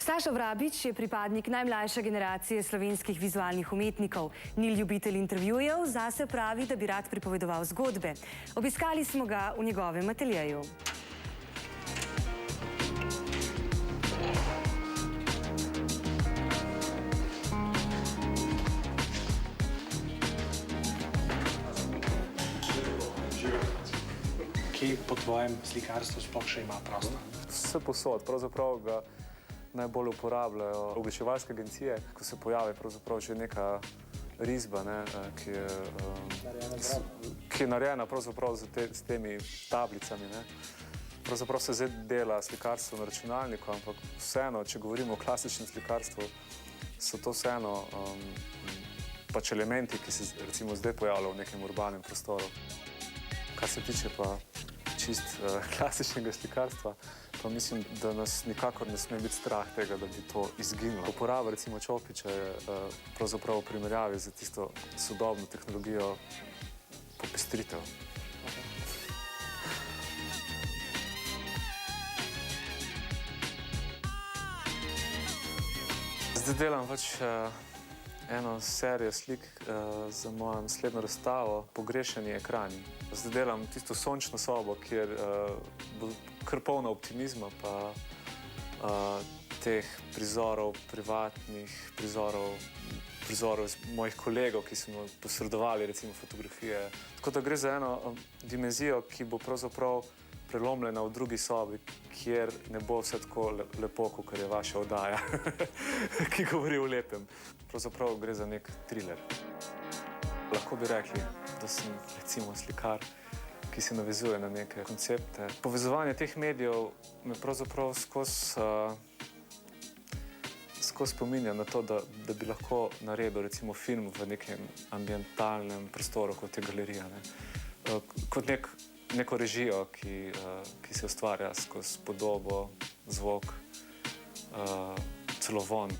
Sašo Vrabič je pripadnik najmlajše generacije slovenskih vizualnih umetnikov. Ni ljubitelj intervjujev, zase pravi, da bi rad pripovedoval zgodbe. Obiskali smo ga v njegovem ateljeju. Kje po tvojem slikarstvu sploh še ima prostor? Vse posod, pravzaprav ga najbolj uporabljajo oglaševalske agencije, ko se pojavi pravzaprav že neka risba, ki je narejena pravzaprav s temi tablicami. Pravzaprav se zdaj dela slikarstvo na računalniku, ampak vseeno, če govorimo o klasičnem slikarstvu, so to vseeno pač elementi, ki se recimo zdaj pojavljajo v nekem urbanem prostoru. Kar se tiče pa čist klasičnega slikarstva, pa mislim, da nas nikakor ne sme biti strah tega, da bi to izginilo. Uporaba recimo čopiča je pravzaprav v primerjavi z tisto sodobno tehnologijo popestritev. Zdaj delam pač eno serijo slik za mojo naslednjo razstavo Pogrešani ekrani. Zdaj delam tisto sončno sobo, kjer bo kar polno optimizma, pa teh prizorov, privatnih prizorov mojih kolegov, ki so mi posredovali recimo fotografije. Tako da gre za eno dimenzijo, ki bo pravzaprav prelomljena v drugi sobi, kjer ne bo vse tako lepo, kot je vaša oddaja, ki govori o lepem. Pravzaprav gre za nek thriller. Lahko bi rekli, da sem recimo slikar, ki se navezuje na neke koncepte. Povezovanje teh medijev me pravzaprav skozi spominja na to, da bi lahko naredil recimo film v nekem ambientalnem prostoru, kot je galerija. Kot neko režijo, ki se ustvarja skozi podobo, zvok, celo von.